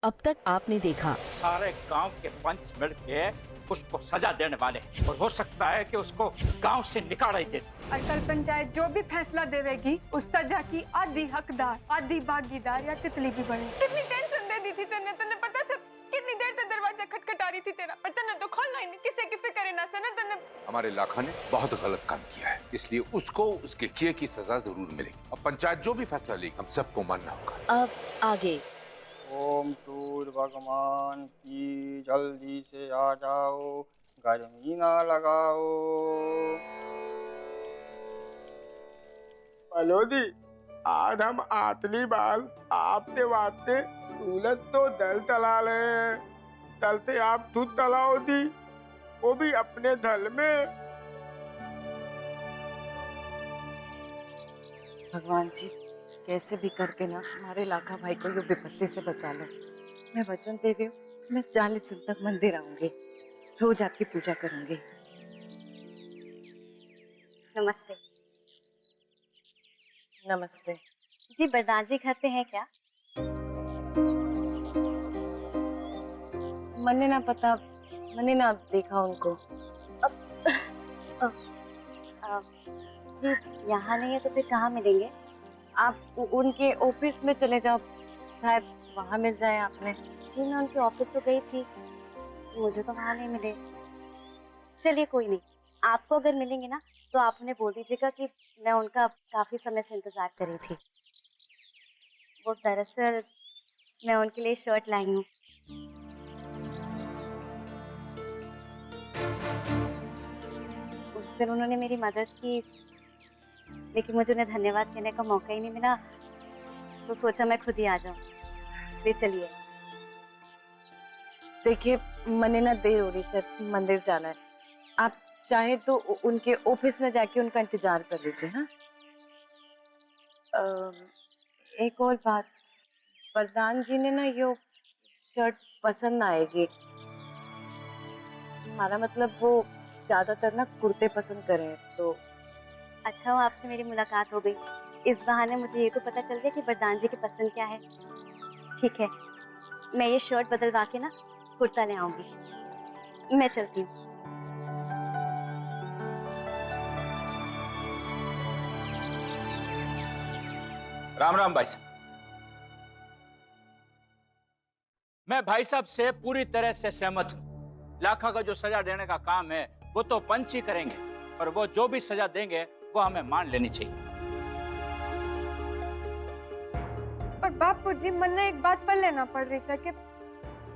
अब तक आपने देखा। सारे गांव के पंच मिल के उसको सजा देने वाले हैं और हो सकता है कि उसको गांव से निकाल ही दे। अटल पंचायत जो भी फैसला देवेगी उस सजा की आधी हकदार, आधी भागीदार या तितली भी बने। कितनी टेंशन दे दी थी तेने, तने पता सब कितनी देर तक दरवाजा खटखटा रही थी तेरा, पर तने तो खोलना ही नहीं, किसी की फिक्र ही ना से ना तने। हमारे लाखा ने बहुत गलत काम किया है, इसलिए उसको उसके किए की सजा जरूर मिलेगी। अब पंचायत जो भी फैसला लेगी हम सबको मानना होगा। अब आगे। ओम सूर्य भगवान की जल्दी से आ जाओ, गर्मी ना लगाओ। बलोदी, आज हम आतली बाल आपके वास्ते सूरज तो दल तला ले, तलते आप दूध तलाओ दी, वो भी अपने दल में। भगवान जी, कैसे भी करके ना हमारे लाखा भाई को ये विपत्ति से बचा लो। मैं वचन देवी हूँ, मैं 40 दिन तक मंदिर आऊंगी, रोज आपकी पूजा करूंगी। नमस्ते। नमस्ते जी, बरदान जी घर पे हैं क्या? मैंने ना पता, मैंने ना देखा उनको। जी यहाँ नहीं है तो फिर कहाँ मिलेंगे? आप उनके ऑफिस में चले जाओ, शायद वहाँ मिल जाए आपने। जी मैं उनके ऑफिस तो गई थी, मुझे तो वहाँ नहीं मिले। चलिए कोई नहीं, आपको अगर मिलेंगे ना तो आप उन्हें बोल दीजिएगा कि मैं उनका काफी समय से इंतजार कर रही थी। वो दरअसल मैं उनके लिए शर्ट लाई हूँ। उस दिन उन्होंने मेरी मदद की, लेकिन मुझे उन्हें धन्यवाद कहने का मौका ही नहीं मिला, तो सोचा मैं खुद ही आ जाऊं, इसलिए चलिए। देखिए, मैंने ना देर हो रही सर, मंदिर जाना है। आप चाहे तो उनके ऑफिस में जाके उनका इंतजार कर लीजिए। हाँ, एक और बात, प्रधान जी ने ना ये शर्ट पसंद ना आएगी। हमारा मतलब वो ज्यादातर ना कुर्ते पसंद करें तो। अच्छा, वो आपसे मेरी मुलाकात हो गई, इस बहाने मुझे ये तो पता चल गया कि बरदान जी की पसंद क्या है। ठीक है, मैं ये शर्ट बदलवा के ना कुर्ता ले आऊंगी। मैं चलती हूँ। राम राम भाई साहब। मैं भाई साहब से पूरी तरह से सहमत हूँ। लाखा का जो सजा देने का काम है वो तो पंच ही करेंगे, और वो जो भी सजा देंगे वो हमें मान लेनी चाहिए। और बापू जी, मन ने एक बात पर लेना पड़ रही है कि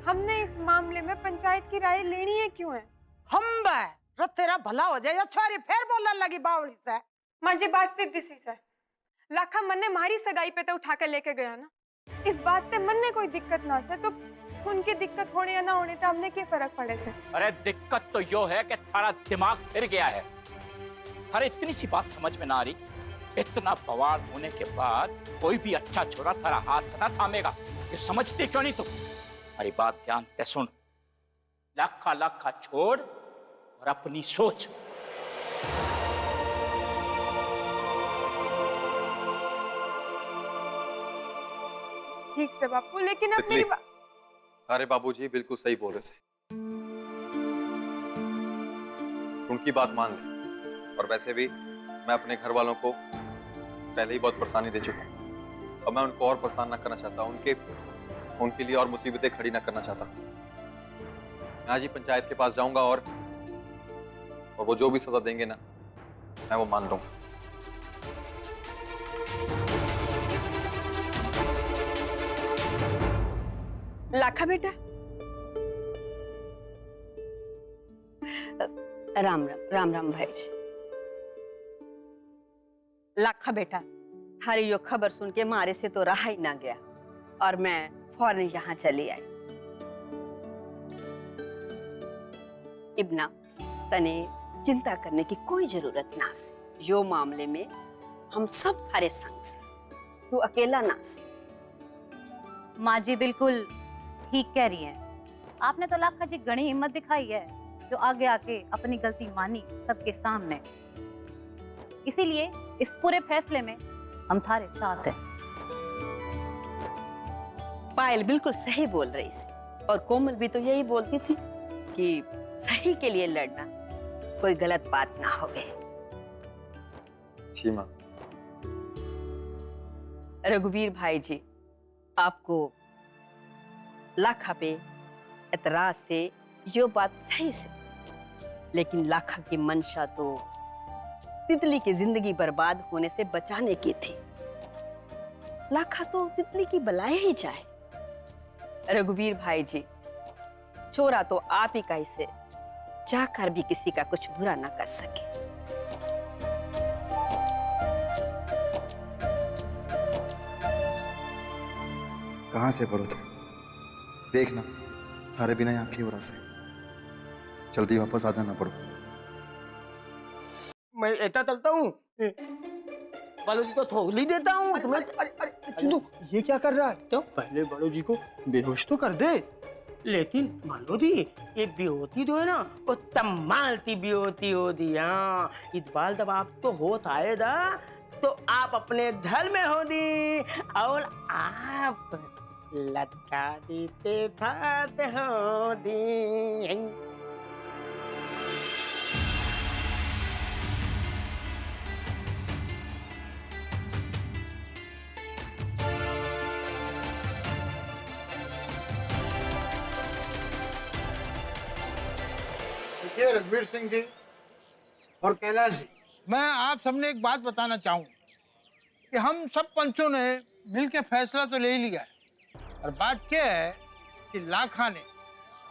हमने इस मामले में पंचायत की राय लेनी है क्यों है? हम रो तेरा भला हो जाए, छोरी फिर बोलने लगी बावड़ी से। माँ जी, बात सीधी सी है, लाखा मन ने हमारी सगाई पे तो उठा कर लेके गया ना, इस बात से मन ने कोई दिक्कत ना से, तो उनकी दिक्कत होने या ना होने तो हमने क्या फर्क पड़े थे? अरे दिक्कत तो यो है कि थारा दिमाग फिर गया है। थारे इतनी सी बात समझ में ना आ रही, इतना बवाल होने के बाद कोई भी अच्छा छोरा थारा हाथ ना थामेगा, ये समझते क्यों नहीं तुम? हमारी बात ध्यान से सुन, लाखा लाखा छोड़ और अपनी सोच। ठीक है बापू, लेकिन अब मेरी अरे बाबूजी बिल्कुल सही बोल रहे थे, उनकी बात मान ले। और वैसे भी मैं अपने घर वालों को पहले ही बहुत परेशानी दे चुका हूँ, और मैं उनको और परेशान ना करना चाहता, उनके लिए और मुसीबतें खड़ी ना करना चाहता। मैं आज ही पंचायत के पास जाऊंगा और वो जो भी सजा देंगे ना, मैं वो मान लूंगा। लाखा बेटा, राम राम। राम राम भाई जी। लाखा बेटा, थारी यो खबर सुन के मारे से तो रहा ही ना गया, और मैं फौरन यहाँ चली आई। इब्ना, तने चिंता करने की कोई जरूरत ना से, यो मामले में हम सब थारे संग से, तू अकेला ना से। माँ जी बिल्कुल ठीक कह रही हैं। आपने तो लाखा जी घनी हिम्मत दिखाई है, जो आगे आके अपनी गलती मानी सबके सामने। इसीलिए इस पूरे फैसले में हम थारे साथ हैं। पायल बिल्कुल सही बोल रही थी और कोमल भी तो यही बोलती थी कि सही के लिए लड़ना कोई गलत बात ना होवे। जी माँ। रघुवीर भाई जी, आपको लाखा पे एतराज से यो बात सही से, लेकिन लाखा की मंशा तो तितली की जिंदगी बर्बाद होने से बचाने की थी। लाखा तो तितली की भलाई ही चाहे। रघुवीर भाई जी, छोरा तो आप ही का इसे चाहकर भी किसी का कुछ बुरा ना कर सके। कहाँ से पढ़ो तुम? देखना थारे बिना यहाँ की हो रहा से, जल्दी वापस आ जाना पड़ो। मैं ऐसा चलता हूँ, बालू जी को थोली देता हूँ तुम्हें। अरे चुनू, ये क्या कर रहा है? तो पहले बड़ो जी को बेहोश तो कर दे, लेकिन बालो जी ये बेहोती जो है ना, वो तमालती बेहोती होती। हाँ, इकबाल जब आप तो होत आएगा तो आप अपने धल में हो दी और आप लटका देते भात हो दी। देखिए रघुवीर सिंह जी और कैलाश जी, मैं आप सबने एक बात बताना चाहूँ कि हम सब पंचों ने मिलकर फैसला तो ले ही लिया है, और बात क्या है कि लाखा ने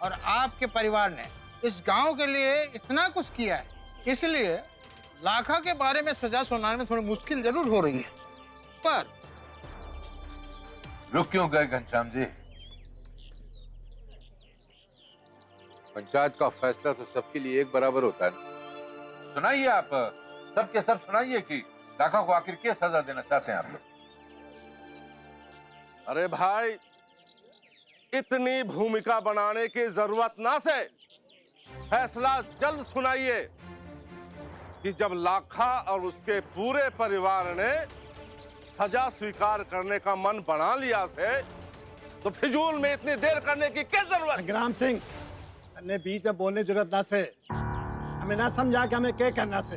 और आपके परिवार ने इस गांव के लिए इतना कुछ किया है, इसलिए लाखा के बारे में सजा सुनाने में थोड़ी मुश्किल जरूर हो रही है। पर रुक क्यों गए घनश्याम जी? पंचायत का फैसला तो सबके लिए एक बराबर होता है। सुनाइए, आप सबके सब सुनाइए कि लाखा को आखिर क्या सजा देना चाहते हैं आप लोग? अरे भाई, इतनी भूमिका बनाने की जरूरत ना से फैसला जल्द सुनाइए कि जब लाखा और उसके पूरे परिवार ने सजा स्वीकार करने का मन बना लिया से, तो फिजूल में इतनी देर करने की क्या जरूरत? संग्राम सिंह, ने बीच में बोलने जरूरत ना से, हमें ना समझा कि हमें क्या करना से।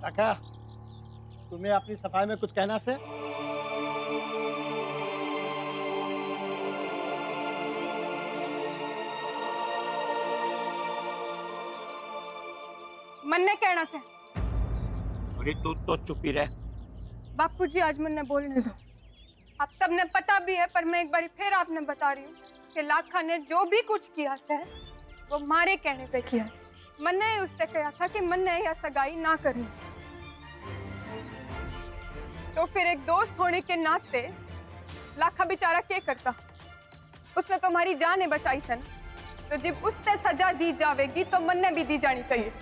लाखा, तुम्हें अपनी सफाई में कुछ कहना से? मन ने कहना से। छोरी तू तो चुप ही रह। बापूजी, आज मन ने बोलने दो। आप सबने पता भी है, पर मैं एक बार फिर आपने बता रही हूँ कि लाखा ने जो भी कुछ किया है वो मारे कहने पे किया। मन ने उससे कहा था कि मन ने यह सगाई ना करनी, तो फिर एक दोस्त होने के नाते लाखा बेचारा क्या करता? उसने तुम्हारी जान बचाई थी ना, तो जब उससे सजा दी जाएगी तो मन ने भी दी जानी चाहिए।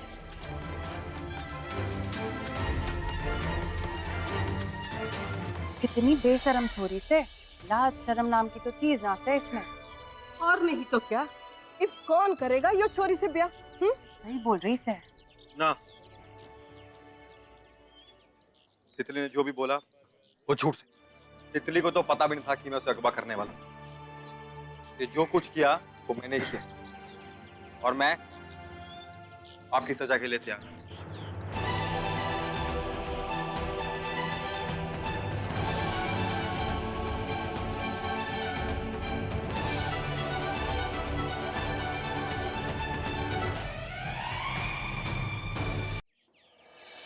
कितनी बेशरम छोरी से, लाज शर्म नाम की तो चीज ना से इसमें। और नहीं तो क्या, अब कौन करेगा यो छोरी से ब्याह? सही बोल रही से ना। तितली ने जो भी बोला वो झूठ से। तितली को तो पता भी नहीं था कि मैं उसे अगवा करने वाला। ये जो कुछ किया वो मैंने किया, और मैं आपकी सजा के लिए तैयार।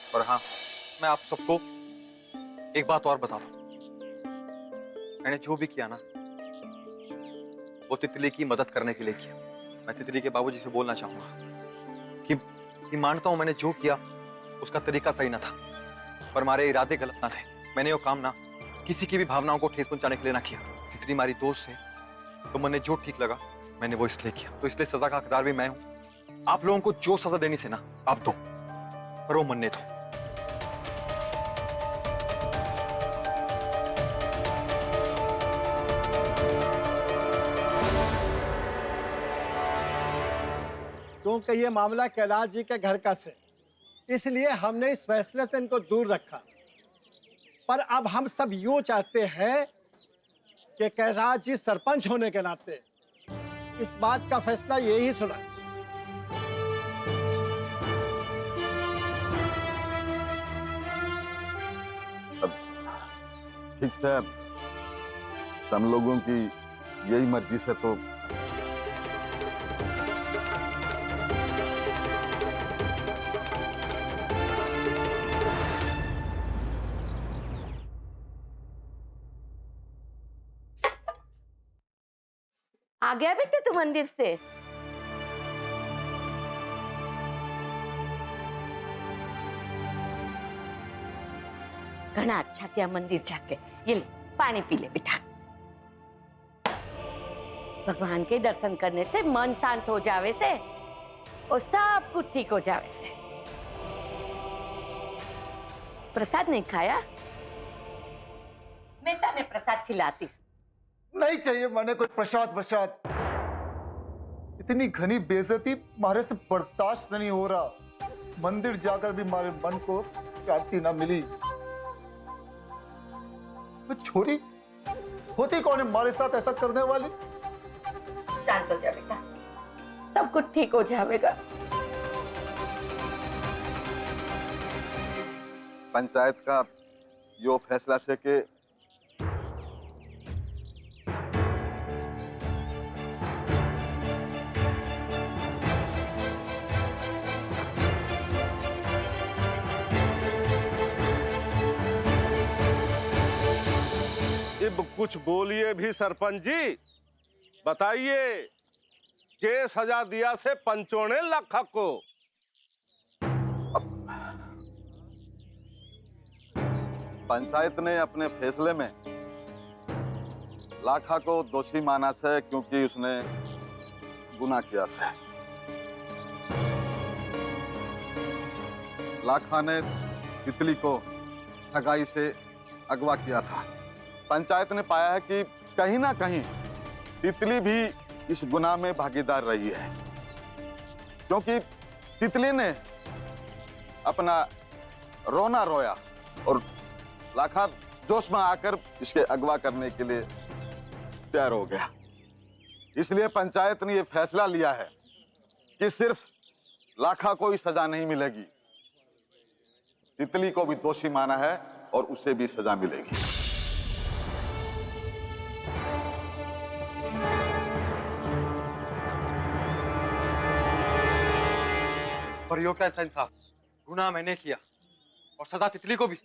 और हाँ, मैं आप सबको एक बात और बता दूं। मैंने जो भी किया ना, वो तितली की मदद करने के लिए किया। मैं तितली के बाबूजी से बोलना चाहूंगा कि मानता हूं मैंने जो किया उसका तरीका सही ना था, पर हमारे इरादे गलत ना थे। मैंने वो काम ना किसी की भी भावनाओं को ठेस पहुंचाने के लिए ना किया। तितली हमारी दोस्त है, तो मैंने जो ठीक लगा मैंने वो इसलिए किया। तो इसलिए सजा का हकदार भी मैं हूं। आप लोगों को जो सजा देनी से ना आप दो, पर वो मन्ने दो। क्योंकि ये मामला कैलाश जी के घर का से, इसलिए हमने इस फैसले से इनको दूर रखा। पर अब हम सब यूं चाहते हैं कि कैलाश जी सरपंच होने के नाते इस बात का फैसला यही सुना। ठीक है, हम लोगों की यही मर्जी से तो आ गया बेटे तू मंदिर से? घना अच्छा किया मंदिर जाके। ये ले पानी पी ले बेटा। भगवान के दर्शन करने से मन शांत हो जावे से और सब कुछ ठीक हो जावे से। प्रसाद नहीं खाया? मैं तने प्रसाद खिलाती। नहीं चाहिए मैंने कोई प्रसाद वसाद। इतनी घनी बेइज्जती मारे से बर्दाश्त नहीं हो रहा। मंदिर जाकर भी हमारे मन को शांति ना मिली। वो छोरी होती कौन है हमारे साथ ऐसा करने वाली? शांत हो जा बेटा, सब कुछ ठीक हो जाएगा। पंचायत का यो फैसला से कि अब कुछ बोलिए भी सरपंच जी, बताइए के सजा दिया से पंचों ने लाखा को? पंचायत ने अपने फैसले में लाखा को दोषी माना है क्योंकि उसने गुनाह किया है। लाखा ने तितली को सगाई से अगवा किया था। पंचायत ने पाया है कि कहीं ना कहीं तितली भी इस गुनाह में भागीदार रही है, क्योंकि तितली ने अपना रोना रोया और लाखा जोश में आकर इसके अगवा करने के लिए तैयार हो गया। इसलिए पंचायत ने यह फैसला लिया है कि सिर्फ लाखा को ही सजा नहीं मिलेगी, तितली को भी दोषी माना है और उसे भी सजा मिलेगी। पर यो कैसा इंसाफ? गुनाह मैंने किया और सजा तितली को भी।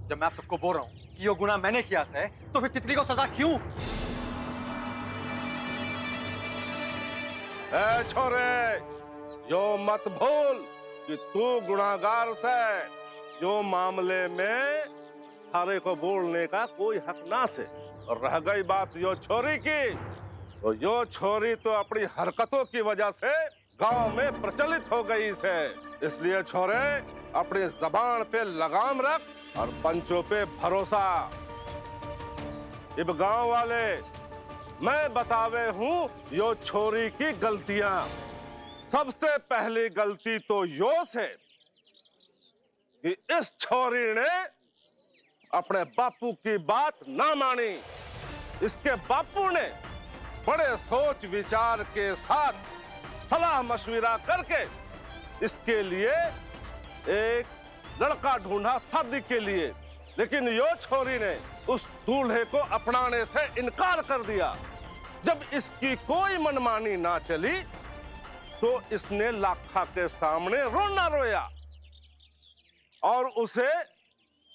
जब मैं आप सबको बोल रहा हूं कि यो गुनाह मैंने किया है, तो फिर तितली को सजा क्यों? ए छोरे, यो मत भूल कि तू गुनाहगार से, यो मामले में थारे को बोलने का कोई हक ना से। और रह गई बात यो छोरी की, तो यो छोरी तो अपनी हरकतों की वजह से गांव में प्रचलित हो गई से। इसलिए छोरे, अपनी जबान पे लगाम रख और पंचों पे भरोसा। इब गांव वाले मैं बतावे हूं यो छोरी की गलतियां। सबसे पहली गलती तो यो से कि इस छोरी ने अपने बापू की बात ना मानी। इसके बापू ने बड़े सोच विचार के साथ सलाह मशविरा करके इसके लिए एक लड़का ढूंढा शादी के लिए, लेकिन यो छोरी ने उस दूल्हे को अपनाने से इनकार कर दिया। जब इसकी कोई मनमानी ना चली तो इसने लाखा के सामने रोना रोया और उसे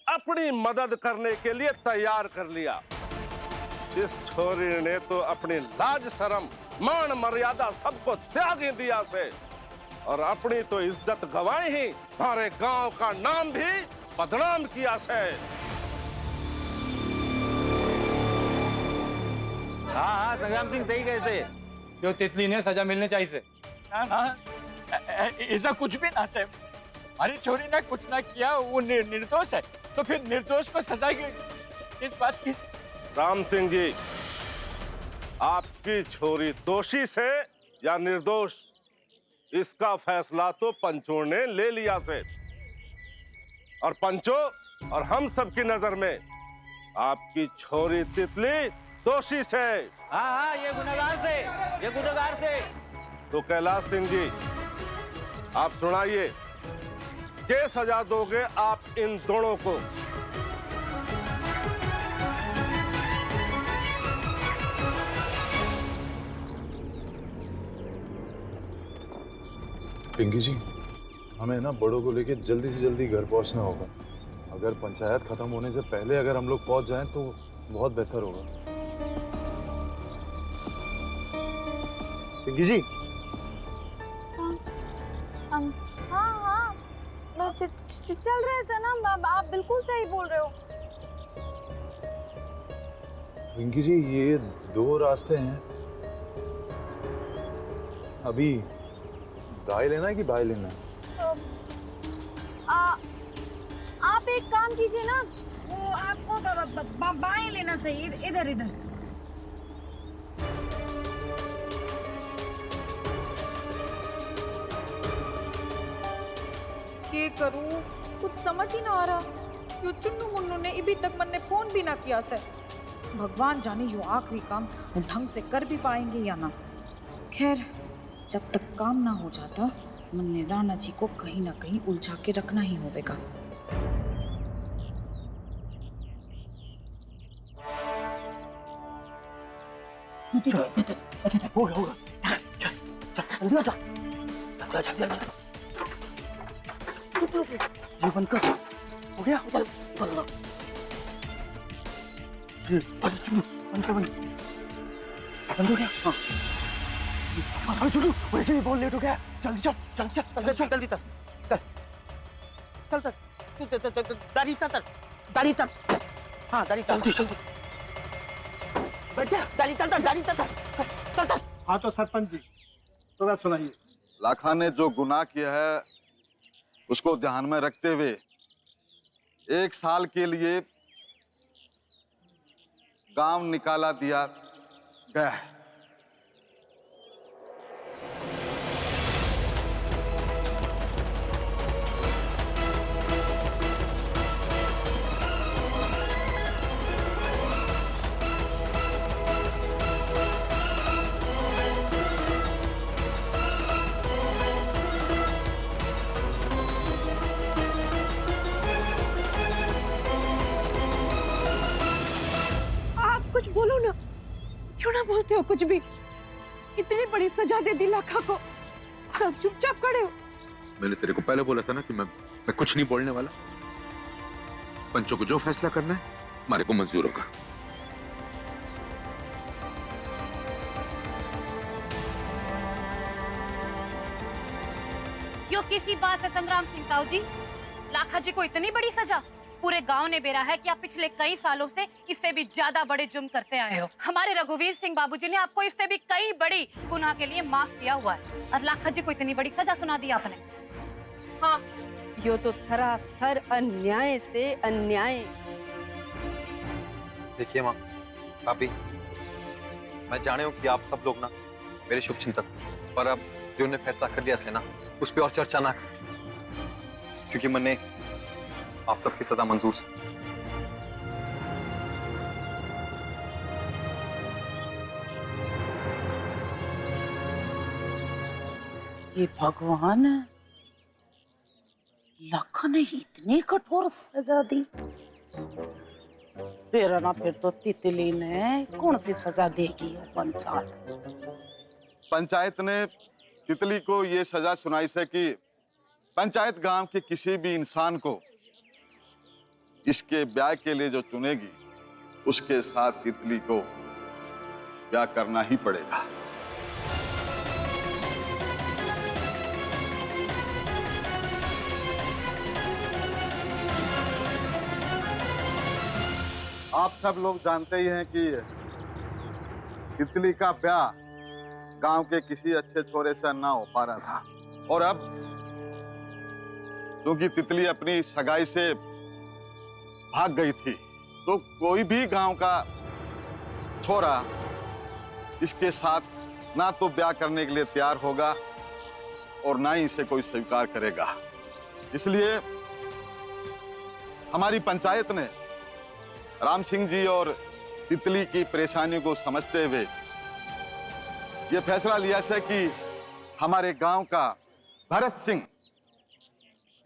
अपनी मदद करने के लिए तैयार कर लिया। इस छोरी ने तो अपनी लाज शर्म मान मर्यादा सबको त्याग ही दिया से, और अपनी तो इज्जत गंवाई ही सारे गांव का नाम भी बदनाम किया से। हाँ, संग्राम सिंह सही गए थे, जो तितली ने सजा मिलने चाहिए से। ना, ऐसा कुछ भी ना से। हमारी छोरी ने कुछ ना किया, वो निर्दोष है, तो फिर निर्दोष को सजा किस बात की? राम सिंह जी, आपकी छोरी दोषी से या निर्दोष, इसका फैसला तो पंचों ने ले लिया से। और पंचों और हम सब की नजर में आपकी छोरी तितली दोषी से। हाँ, ये गुनहगार से। तो कैलाश सिंह जी, आप सुनाइए, क्या सजा दोगे आप इन दोनों को? पिंकी जी, हमें ना बड़ों को लेके जल्दी से जल्दी घर पहुंचना होगा। अगर पंचायत खत्म होने से पहले अगर हम लोग पहुंच जाएं तो बहुत बेहतर होगा। पिंकी जी, हाँ, चल रहे हैं सनम, आप बिल्कुल सही बोल रहे हो। पिंकी जी, ये 2 रास्ते हैं। अभी दाएं लेना है कि बाएं लेना है? आप एक काम कीजिए ना, वो आपको बाएं लेना सही, इधर। क्या करूं, कुछ समझ ही ना आ रहा। यो चुन्नू मुन्नू ने अभी तक मैंने फोन भी ना किया से। भगवान जाने यो आखिरी काम ढंग से कर भी पाएंगे या ना। खैर, जब तक काम ना हो जाता, मैंने राणा जी को कहीं ना कहीं उलझा के रखना ही होगा। होगा। जल्दी आजा। ये बंद कर। हो गया? चल। ये चुन्नू, बंद हो गया? हाँ। चुन्नू, वैसे ही बहुत लेट हो गया। जल्दी चल। दाढ़ी तर। हाँ, दाढ़ी तर। जल्दी। बैठ जा, दाढ़ी तर। हाँ तो सरपंच जी, सदा सुनाइए। लाखा ने जो गुनाह किया है उसको ध्यान में रखते हुए 1 साल के लिए गांव निकाला दिया गया है। कुछ बोलो ना, क्यों ना बोलते हो कुछ भी? इतनी बड़ी सजा दे दी लाखा को और आप चुपचाप खड़े हो। मैंने तेरे को पहले बोला था ना कि मैं कुछ नहीं बोलने वाला। पंचों को जो फैसला करना है हमारे को मंजूर होगा। यो किसी बात से संग्राम सिंह ताऊ जी, लाखा जी को इतनी बड़ी सजा? पूरे गांव ने बेरा है कि आप पिछले कई सालों से इससे भी ज्यादा बड़े जुर्म करते आए हो। हमारे रघुवीर सिंह बाबूजी ने आपको इससे भी कई बड़ी गुनाह के लिए माफ किया हुआ है, और लाखा जी को इतनी बड़ी सजा सुना दी आपने। हाँ, यो तो सरासर अन्याय से अन्याय। देखिए माँ, भाभी, मैं जाने हूँ कि आप सब लोग ना मेरे शुभ चिंतक, पर अब जो उन्हें फैसला कर लिया से ना, उस पर और चर्चा ना कर, क्योंकि मैंने आप सबकी सजा मंजूर से। ये भगवान, लाखा ने इतनी कठोर सजा दी। फिर ना, फिर तो तितली ने कौन सी सजा देगी पंचायत ने तितली को ये सजा सुनाई से कि पंचायत गांव के किसी भी इंसान को इसके ब्याह के लिए जो चुनेगी उसके साथ तितली को ब्याह करना ही पड़ेगा। आप सब लोग जानते ही हैं कि तितली का ब्याह गांव के किसी अच्छे छोरे से ना हो पा रहा था, और अब क्योंकि तितली अपनी सगाई से भाग गई थी, तो कोई भी गांव का छोरा इसके साथ ना तो ब्याह करने के लिए तैयार होगा और ना ही इसे कोई स्वीकार करेगा। इसलिए हमारी पंचायत ने राम सिंह जी और तितली की परेशानी को समझते हुए ये फैसला लिया है कि हमारे गांव का भरत सिंह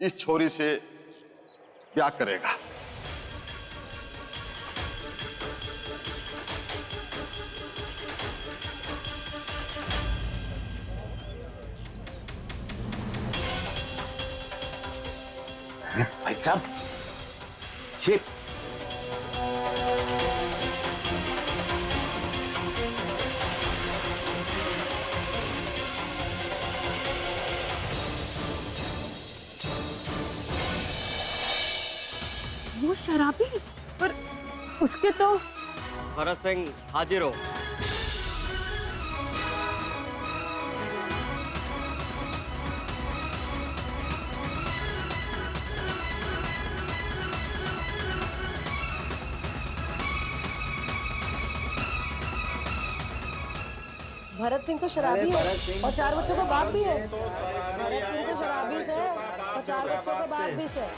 इस छोरी से ब्याह करेगा। भाई साहब, ये वो शराबी, पर उसके तो भरत सिंह हाजिर हो। भरत सिंह तो शराबी है और 4 बच्चों का बाप भी है। भरत सिंह तो शराबी से और 4 बच्चों का बाप भी से।